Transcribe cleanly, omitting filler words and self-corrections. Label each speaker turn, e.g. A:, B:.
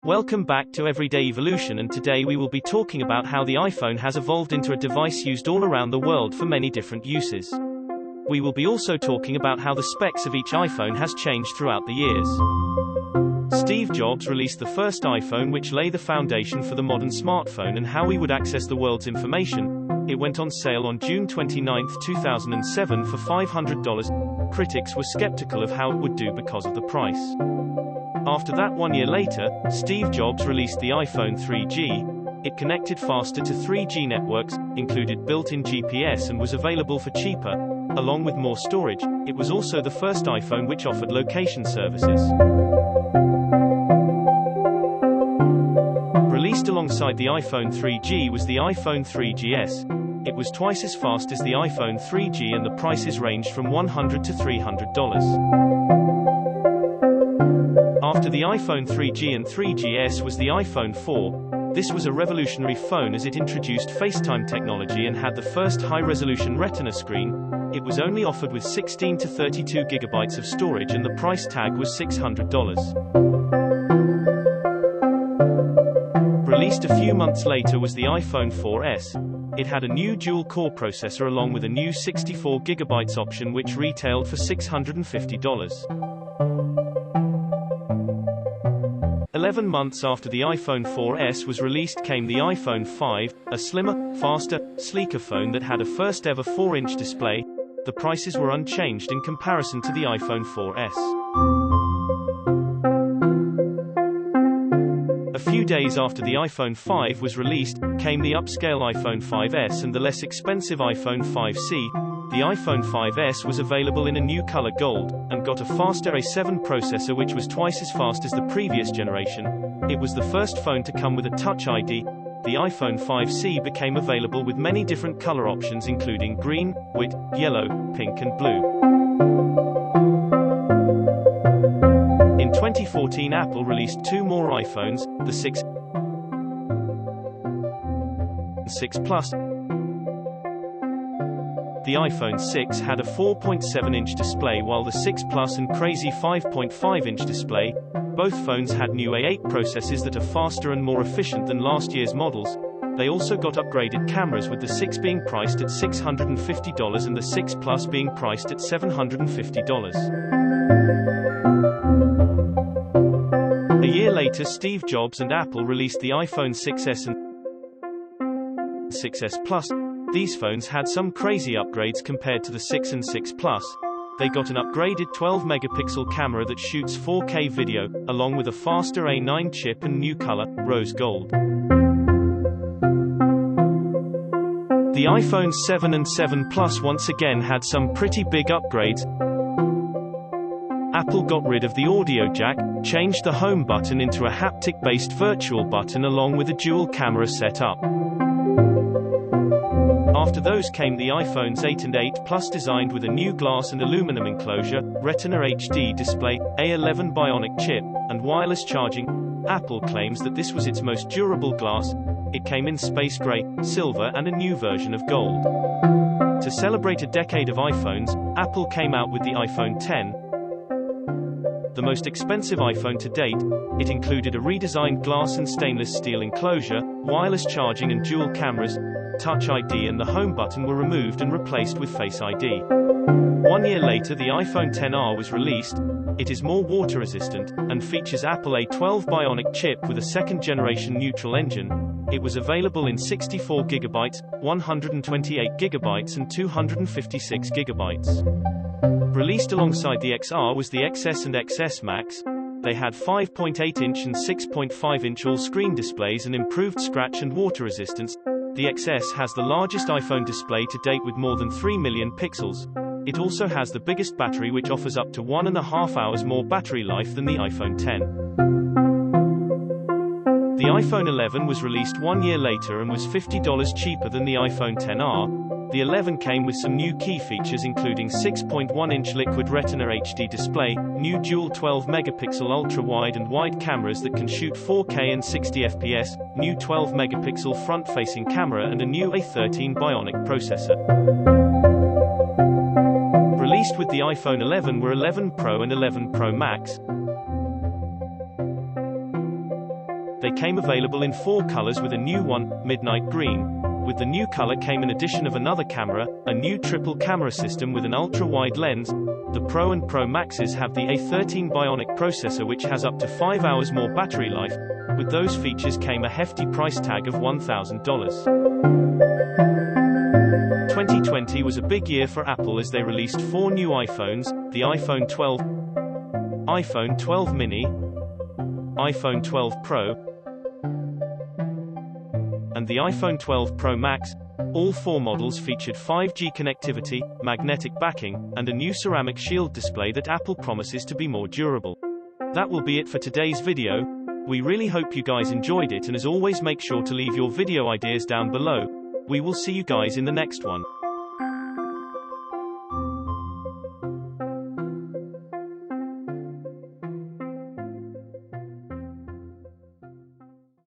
A: Welcome back to Everyday Evolution, and today we will be talking about how the iPhone has evolved into a device used all around the world for many different uses. We will be also talking about how the specs of each iPhone has changed throughout the years. Steve Jobs released the first iPhone, which lay the foundation for the modern smartphone and how we would access the world's information. It went on sale on June 29, 2007 for $500. Critics were skeptical of how it would do because of the price. After that, 1 year later, Steve Jobs released the iPhone 3G. It connected faster to 3G networks, included built-in GPS, and was available for cheaper, along with more storage. It was also the first iPhone which offered location services. Released alongside the iPhone 3G was the iPhone 3GS. It was twice as fast as the iPhone 3G, and the prices ranged from $100 to $300. After the iPhone 3G and 3GS was the iPhone 4. This was a revolutionary phone as it introduced FaceTime technology and had the first high-resolution Retina screen. It was only offered with 16 to 32 gigabytes of storage, and the price tag was $600. Released a few months later was the iPhone 4S. It had a new dual-core processor along with a new 64 gigabytes option, which retailed for $650. 11 months after the iPhone 4S was released came the iPhone 5, a slimmer, faster, sleeker phone that had a first-ever 4-inch display. The prices were unchanged in comparison to the iPhone 4S. A few days after the iPhone 5 was released, came the upscale iPhone 5S and the less expensive iPhone 5C. The iPhone 5S was available in a new color gold, and got a faster A7 processor which was twice as fast as the previous generation. It was the first phone to come with a Touch ID. The iPhone 5C became available with many different color options, including green, white, yellow, pink and blue. In 2014, Apple released two more iPhones, the 6 and 6 Plus. The iPhone 6 had a 4.7-inch display, while the 6 Plus and crazy 5.5-inch display. Both phones had new A8 processors that are faster and more efficient than last year's models. They also got upgraded cameras, with the 6 being priced at $650 and the 6 Plus being priced at $750. A year later, Steve Jobs and Apple released the iPhone 6s and 6s Plus. These phones had some crazy upgrades compared to the 6 and 6 Plus. They got an upgraded 12-megapixel camera that shoots 4K video, along with a faster A9 chip and new color, rose gold. The iPhone 7 and 7 Plus once again had some pretty big upgrades. Apple got rid of the audio jack, changed the home button into a haptic-based virtual button along with a dual camera setup. After those came the iPhones 8 and 8 Plus, designed with a new glass and aluminum enclosure, Retina HD display, A11 Bionic chip, and wireless charging. Apple claims that this was its most durable glass. It came in space gray, silver and a new version of gold. To celebrate a decade of iPhones, Apple came out with the iPhone X, the most expensive iPhone to date. It included a redesigned glass and stainless steel enclosure, wireless charging and dual cameras. Touch ID and the home button were removed and replaced with Face ID. 1 year later, the iPhone XR was released. It is more water resistant, and features Apple A12 Bionic chip with a second-generation neutral engine. It was available in 64 GB, 128 GB and 256 GB. Released alongside the XR was the XS and XS Max. They had 5.8-inch and 6.5-inch all-screen displays and improved scratch and water resistance. The XS has the largest iPhone display to date with more than 3 million pixels. It also has the biggest battery, which offers up to 1.5 hours more battery life than the iPhone X. The iPhone 11 was released 1 year later and was $50 cheaper than the iPhone XR. The 11 came with some new key features, including 6.1-inch Liquid Retina HD display, new dual 12-megapixel ultra-wide and wide cameras that can shoot 4K and 60 FPS, new 12-megapixel front-facing camera and a new A13 Bionic processor. Released with the iPhone 11 were 11 Pro and 11 Pro Max. They came available in 4 colors with a new one, midnight green. With the new color came an addition of another camera, a new triple camera system with an ultra-wide lens. The Pro and Pro Maxes have the A13 Bionic processor which has up to 5 hours more battery life. With those features came a hefty price tag of $1,000. 2020 was a big year for Apple as they released 4 new iPhones, the iPhone 12, iPhone 12 mini, iPhone 12 Pro, and the iPhone 12 Pro Max. All 4 models featured 5G connectivity, magnetic backing, and a new ceramic shield display that Apple promises to be more durable. That will be it for today's video. We really hope you guys enjoyed it, and as always make sure to leave your video ideas down below. We will see you guys in the next one.